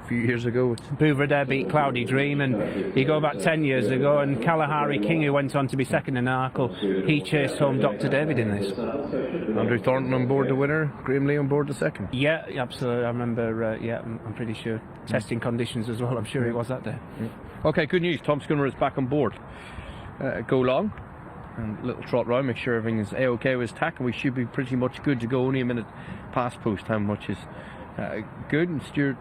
few years ago. Bouvredere beat Cloudy Dream, and you go back 10 years ago, and Kalahari King, who went on to be second in Arkle, he chased home Dr. David in this. Andrew Thornton on board the winner, Graham Lee on board the second. Yeah, absolutely. I remember, yeah, I'm pretty sure. Testing conditions as well, I'm sure it was that day. Okay, good news. Tom Schooner is back on board. Go long. And little trot round, make sure everything is A-OK with his tack, and we should be pretty much good to go. Only a minute past post time, which is good. And Stuart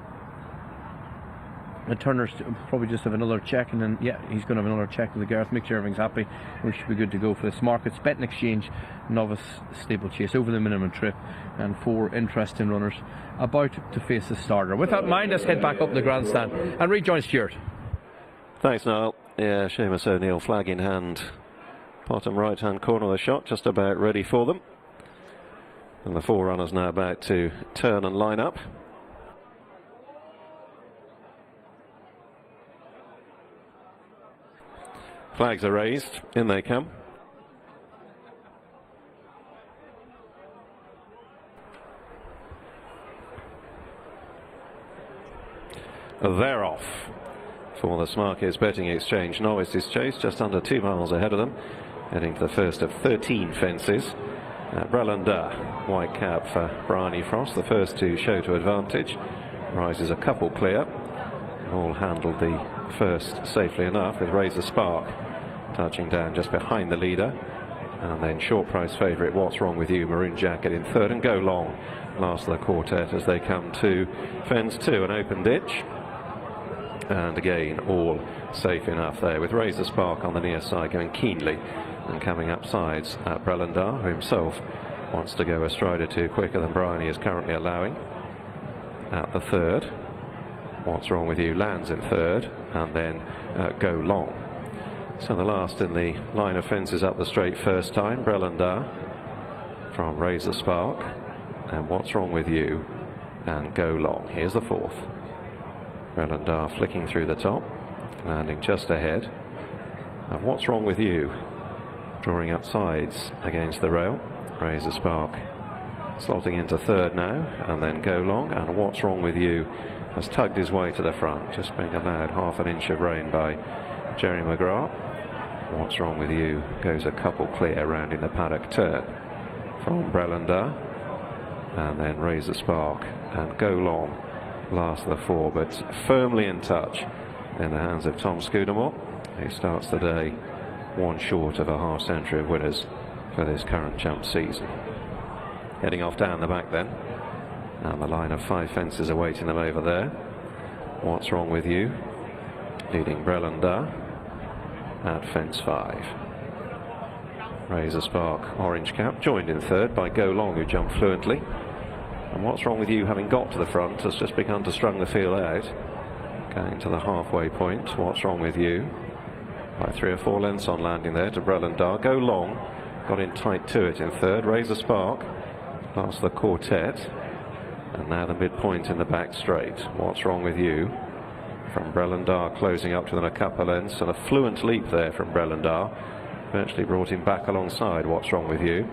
and Turner's probably just have another check, and then yeah, he's going to have another check with the Gareth, make sure everything's happy. We should be good to go for this markets bet and exchange novice stable chase over the minimum trip, and 4 interesting runners about to face the starter. With that in mind, let's head back up the grandstand and rejoin Stuart. Thanks, Niall. Yeah, Seamus O'Neill, flag in hand. Bottom right hand corner of the shot, just about ready for them. And the 4 runners now about to turn and line up. Flags are raised, in they come. They're off for the Smarkets Betting Exchange Novices Chase, just under 2 miles ahead of them, heading to the first of 13 fences. Brelanda, white cap for Bryony Frost, the first to show to advantage, rises a couple clear. All handled the first safely enough, with Razor Spark touching down just behind the leader, and then short price favourite What's Wrong With You, Maroon Jacket in third, and Go Long last of the quartet as they come to fence 2, an open ditch. And again, all safe enough there, with Razor Spark on the near side going keenly, and coming up sides at Brelanda, who himself wants to go a stride or two quicker than Bryony is currently allowing. At the third, What's Wrong With You lands in third, and then Go Long. So the last in the line of fences up the straight first time, Brelanda from Razor Spark, and What's Wrong With You, and Go Long. Here's the fourth. Brelanda flicking through the top, landing just ahead. And What's Wrong With You, drawing up sides against the rail. Razor Spark slotting into third now, and then Go Long, and What's Wrong With You has tugged his way to the front, just being allowed half an inch of rain by Jerry McGrath. What's Wrong With You goes a couple clear round in the paddock turn from Brelanda, and then Razor Spark and Go Long last of the 4, but firmly in touch in the hands of Tom Scudamore, who starts the day 1 short of a half century of winners for this current jump season. Heading off down the back then, and the line of 5 fences awaiting them over there. What's Wrong With You leading Brelanda at fence 5. Razor Spark, orange cap, joined in third by Go Long, who jumped fluently. And What's Wrong With You, having got to the front, has just begun to strung the field out, going to the halfway point. What's Wrong With You by 3 or 4 lengths on landing there to Brelanda. Go Long got in tight to it in third. Razor Spark past the quartet, and now the midpoint in the back straight. What's Wrong With You from Brelanda closing up to them a couple of lengths, and a fluent leap there from Brelanda virtually brought him back alongside What's Wrong With You.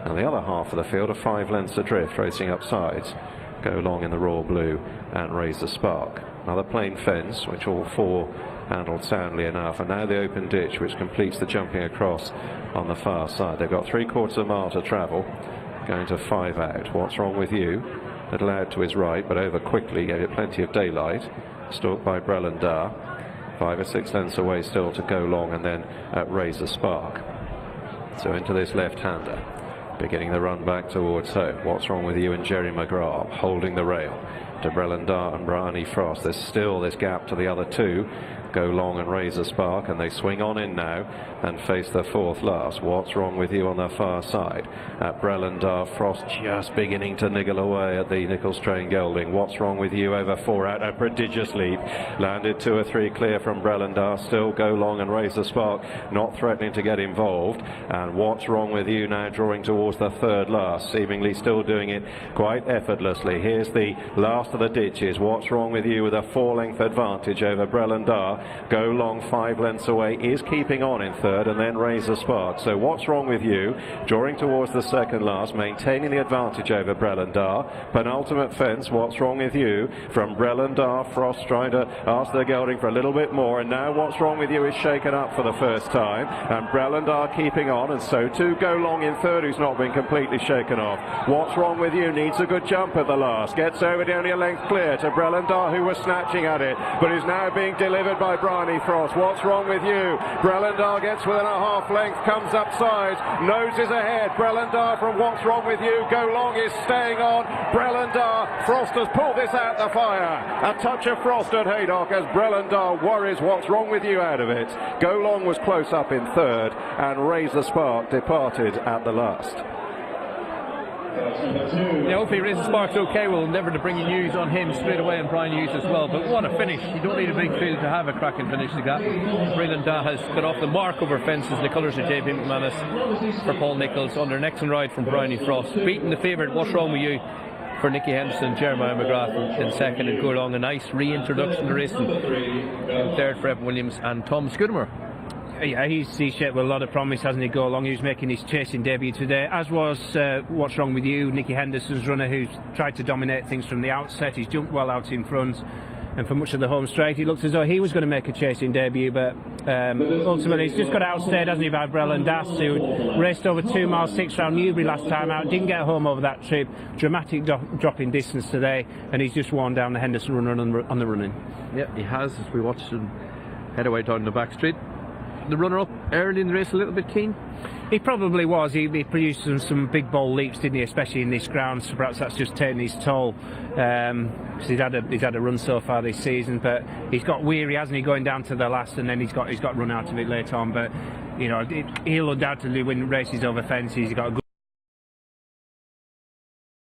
And the other half of the field are 5 lengths adrift, racing up sides. Go Long in the royal blue and Razor Spark. Another plain fence, which all 4 handled soundly enough, and now the open ditch, which completes the jumping across on the far side. They've got 3/4 of a mile to travel, going to 5 out. What's Wrong With You, little out to his right, but over quickly, gave it plenty of daylight. Stalked by Brelanda, 5 or 6 lengths away still to Go Long, and then at Razor Spark. So into this left-hander, beginning the run back towards home. What's Wrong With You and Jerry McGrath holding the rail to Brelanda and Bryony Frost. There's still this gap to the other 2, Go Long and Razor Spark, and they swing on in now and face the 4th last. What's Wrong With You on the far side at Brelanda. Frost just beginning to niggle away at the Nichols Train Gelding. What's Wrong With You over 4 out, a prodigious leap, landed 2 or 3 clear from Brelanda. Still Go Long and Razor Spark not threatening to get involved, and What's Wrong With You now drawing towards the 3rd last, seemingly still doing it quite effortlessly. Here's the last of the ditches. What's Wrong With You with a 4-length advantage over Brellandar. Go Long 5 lengths away, is keeping on in third, and then Raise the Spark. So What's Wrong With You drawing towards the second last, maintaining the advantage over Brellandar. Penultimate fence, What's Wrong With You from Brellandar. Frost trying to ask the gelding for a little bit more, and now What's Wrong With You is shaken up for the first time, and Brellandar keeping on, and so too Go Long in third, who's not been completely shaken off. What's Wrong With You needs a good jump at the last, gets over the only a length clear to Brellandar, who was snatching at it, but is now being delivered by Bryony Frost. What's Wrong With You? Brellandar gets within a half length, comes up sides, nose is ahead. Brellandar from What's Wrong With You. Go Long is staying on. Brellandar, Frost has pulled this out the fire. A touch of frost at Haydock as Brellandar worries What's Wrong With You out of it. Go Long was close up in third, and Raise the Spark departed at the last. Yeah, hopefully Raise the Spark's okay. We'll endeavour to bring you news on him straight away, and Brian Hughes as well. But what a finish. You don't need a big field to have a cracking finish like that. Brellandar has got off the mark over fences. The colours of J.P. McManus for Paul Nicholls. Under an excellent ride from Bryony Frost. Beating the favourite What's Wrong With You for Nicky Henderson, Jeremiah McGrath in second, and Go Long. A nice reintroduction to racing in third for Evan Williams and Tom Scudamore. Yeah, he's shaped with a lot of promise, hasn't he? Go Long, who's making his chasing debut today, as was What's Wrong With You, Nicky Henderson's runner, who's tried to dominate things from the outset. He's jumped well out in front, and for much of the home straight he looked as though he was going to make a chasing debut, but ultimately he's just got outstayed, hasn't he, by Brellandar, who raced over 2 miles 6 round Newbury last time out, didn't get home over that trip. Dramatic drop in distance today, and he's just worn down the Henderson runner on the running. Yeah, he has, as we watched him head away down the back street. The runner-up early in the race a little bit keen? He probably was. He produced some big bold leaps, didn't he? Especially in this ground. So perhaps that's just taken his toll. Because he's had a run so far this season, but he's got weary, hasn't he, going down to the last, and then he's got run out of it later on. But you know, he'll undoubtedly win races over fences. He's got a good